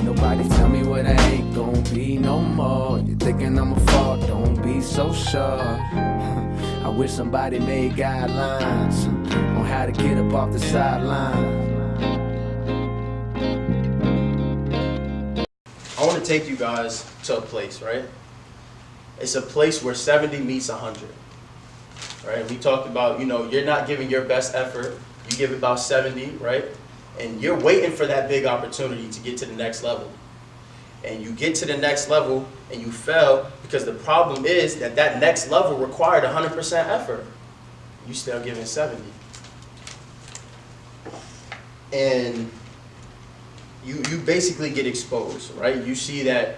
Nobody tell me what I ain't gon' be no more. You thinking I'ma fall, don't be so sure. I wish somebody made guidelines on how to get up off the sideline. I want to take you guys to a place, right? It's a place where 70 meets 100, right? We talked about, you're not giving your best effort. You give about 70, right? And you're waiting for that big opportunity to get to the next level. And you get to the next level and you fail because the problem is that that next level required 100% effort. You still giving 70. And you basically get exposed, right? You see that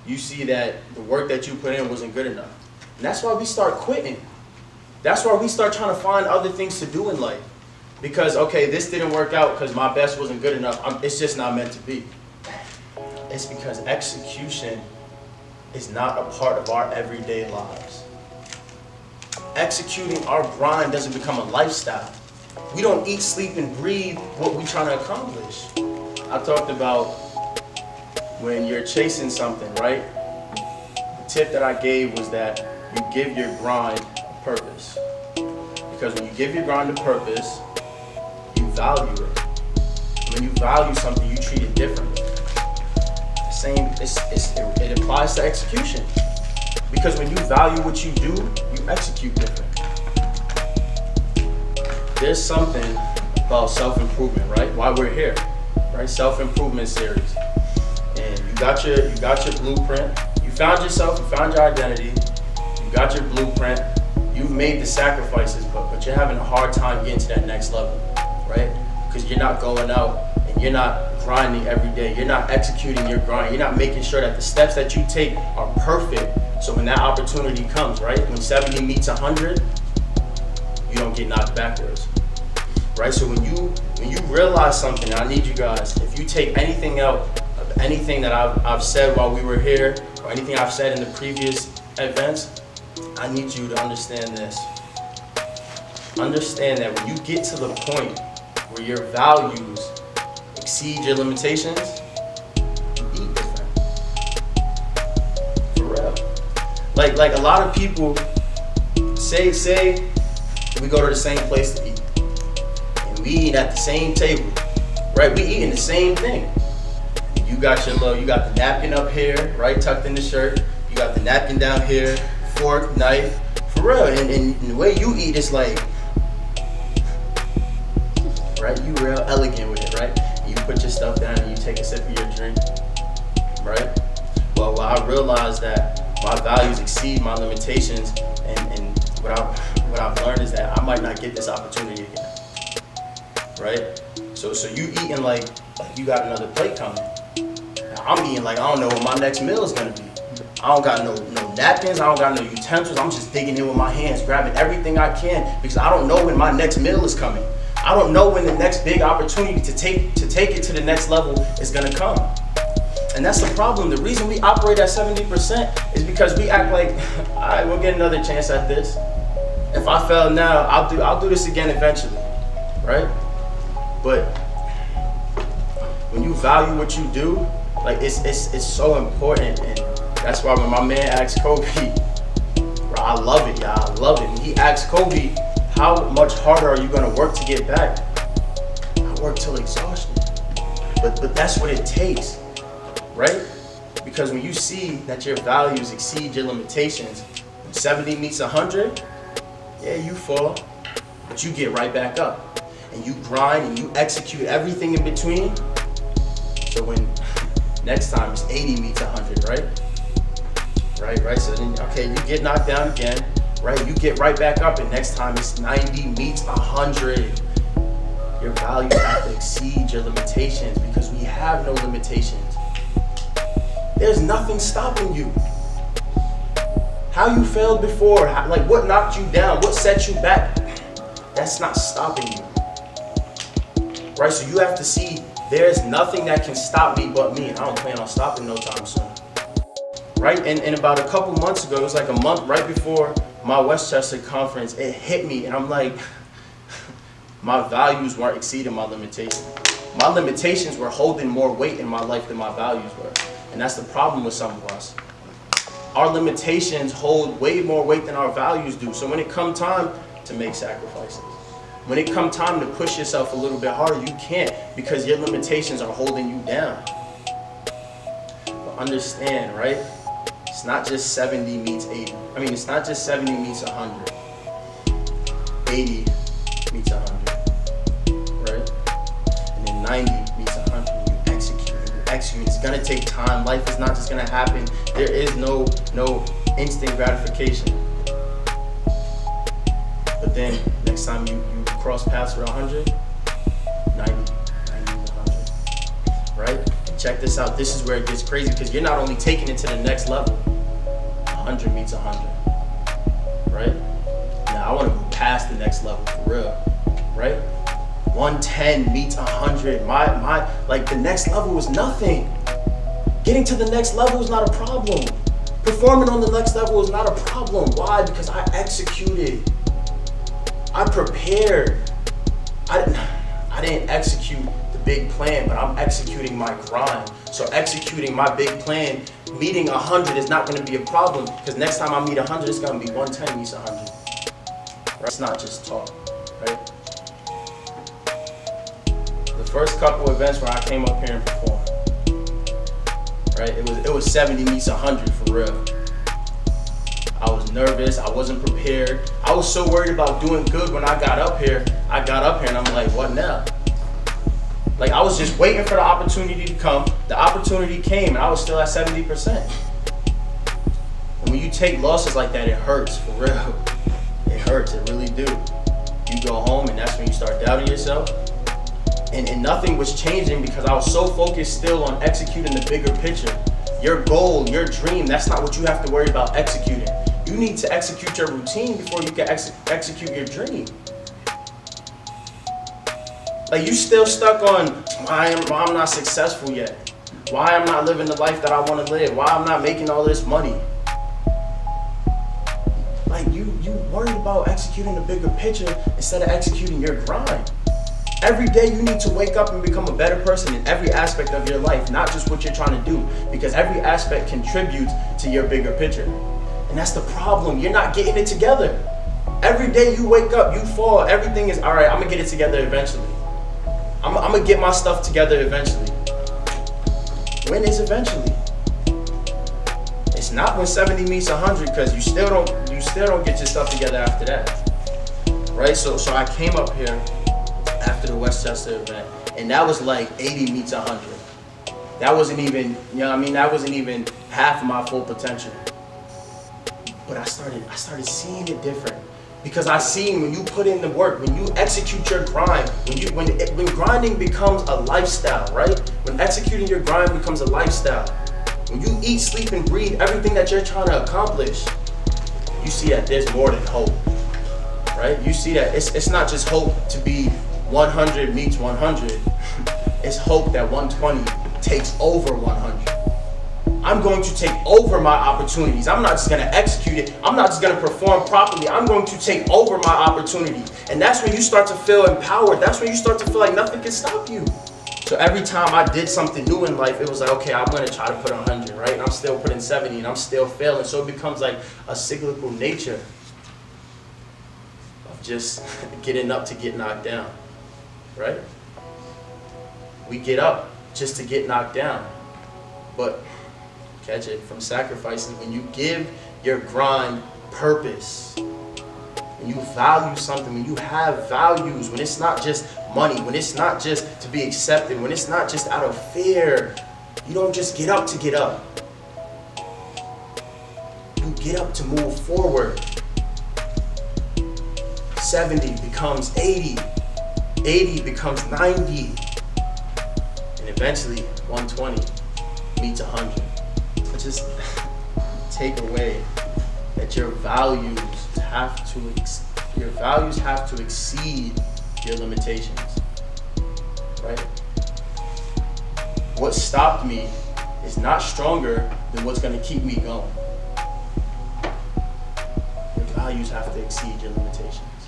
the work that you put in wasn't good enough. And that's why we start quitting. That's why we start trying to find other things to do in life. Because, okay, this didn't work out because my best wasn't good enough. It's just not meant to be. It's because execution is not a part of our everyday lives. Executing our grind doesn't become a lifestyle. We don't eat, sleep, and breathe what we're trying to accomplish. I talked about when you're chasing something, right? The tip that I gave was that you give your grind a purpose. Because when you give your grind a purpose, you value it. When you value something, you treat it differently. It applies to execution. Because when you value what you do, you execute different. There's something about self-improvement, right? Why we're here, right? Self-Improvement Series. And you got your blueprint. You found yourself, you found your identity, you got your blueprint, you've made the sacrifices, but you're having a hard time getting to that next level, right? Because you're not going out and you're not grinding every day. You're not executing your grind. You're not making sure that the steps that you take are perfect. So when that opportunity comes, right? When 70 meets 100, you don't get knocked backwards, right? So when you realize something, I need you guys, if you take anything out of anything that I've said while we were here, or anything I've said in the previous events, I need you to understand this. Understand that when you get to the point where your values exceed your limitations, you eat different. For real. Like a lot of people say we go to the same place to eat. And we eat at the same table. Right? We eating the same thing. You got the napkin up here, right? Tucked in the shirt. You got the napkin down here, fork, knife. For real. And the way you eat is like, right? You real elegant with it, right? You put your stuff down and you take a sip of your drink, right? Well, I realized that my values exceed my limitations, and what I've learned is that I might not get this opportunity again, right? So you eating like you got another plate coming. Now, I'm eating like I don't know what my next meal is gonna be. I don't got no napkins, I don't got no utensils. I'm just digging in with my hands, grabbing everything I can because I don't know when my next meal is coming. I don't know when the next big opportunity to take it to the next level is gonna come. And that's the problem. The reason we operate at 70% is because we act like, all right, we'll get another chance at this. If I fail now, I'll do this again eventually, right? But when you value what you do, like it's so important. And that's why when my man asked Kobe, bro, I love it, y'all, I love it. When he asked Kobe, how much harder are you gonna work to get back? I work till exhaustion. But that's what it takes, right? Because when you see that your values exceed your limitations, when 70 meets 100, yeah, you fall, but you get right back up. And you grind and you execute everything in between. So when next time it's 80 meets 100, right? Right? So then, okay, you get knocked down again, right? You get right back up, and next time it's 90 meets 100. Your values have to exceed your limitations because we have no limitations. There's nothing stopping you. How you failed before, like what knocked you down, what set you back, that's not stopping you. Right? So you have to see there's nothing that can stop me but me, and I don't plan on stopping no time soon. Right? And about a couple months ago, it was like a month right before my Westchester conference, it hit me, and I'm like, my values weren't exceeding my limitations. My limitations were holding more weight in my life than my values were. And that's the problem with some of us. Our limitations hold way more weight than our values do. So when it comes time to make sacrifices, when it comes time to push yourself a little bit harder, you can't because your limitations are holding you down. But understand, right? It's not just 70 meets 80. I mean, it's not just 70 meets 100. 80 meets 100, right? And then 90 meets 100. You execute. It's gonna take time. Life is not just gonna happen. There is no instant gratification. But then next time you cross paths for 100, 90 meets 100, right? And check this out. This is where it gets crazy because you're not only taking it to the next level. 100 meets 100, right? Now I want to go past the next level for real, right? 110 meets 100. My like the next level was nothing. Getting to the next level is not a problem. Performing on the next level is not a problem. Why? Because I executed. I prepared. I didn't execute the big plan, but I'm executing my grind. So executing my big plan, meeting 100 is not going to be a problem because next time I meet 100, it's going to be 110 meets 100. Right? It's not just talk, right? The first couple events where I came up here and performed, right? It was 70 meets 100 for real. I was nervous. I wasn't prepared. I was so worried about doing good when I got up here. I got up here and I'm like, what now? Like I was just waiting for the opportunity to come. The opportunity came and I was still at 70%. And when you take losses like that, it hurts for real. It hurts, it really do. You go home and that's when you start doubting yourself. And nothing was changing because I was so focused still on executing the bigger picture. Your goal, your dream, that's not what you have to worry about executing. You need to execute your routine before you can execute your dream. Like you still stuck on why I'm not successful yet. Why I'm not living the life that I want to live. Why I'm not making all this money. Like you worried about executing the bigger picture instead of executing your grind. Every day you need to wake up and become a better person in every aspect of your life, not just what you're trying to do, because every aspect contributes to your bigger picture. And that's the problem. You're not getting it together. Every day you wake up, you fall. Everything is, all right, I'm going to get it together eventually. I'm going to get my stuff together eventually. When is eventually? It's not when 70 meets 100 because you still don't get your stuff together after that. Right? So I came up here after the Westchester event, and that was like 80 meets 100. That wasn't even, that wasn't even half of my full potential. But I started seeing it different. Because I seen when you put in the work, when you execute your grind, when grinding becomes a lifestyle, right? When executing your grind becomes a lifestyle, when you eat, sleep, and breathe everything that you're trying to accomplish, you see that there's more than hope, right? You see that it's not just hope to be 100 meets 100. It's hope that 120 takes over 100. I'm going to take over my opportunities. I'm not just going to execute it. I'm not just going to perform properly. I'm going to take over my opportunity. And that's when you start to feel empowered. That's when you start to feel like nothing can stop you. So every time I did something new in life, it was like, okay, I'm going to try to put 100, right? And I'm still putting 70 and I'm still failing. So it becomes like a cyclical nature of just getting up to get knocked down, right? We get up just to get knocked down. But catch it, from sacrificing, when you give your grind purpose, when you value something, when you have values, when it's not just money, when it's not just to be accepted, when it's not just out of fear, you don't just get up to get up. You get up to move forward. 70 becomes 80, 80 becomes 90, and eventually 120 meets 100. Just take away that your values have to exceed your limitations, right? What stopped me is not stronger than what's going to keep me going. Your values have to exceed your limitations.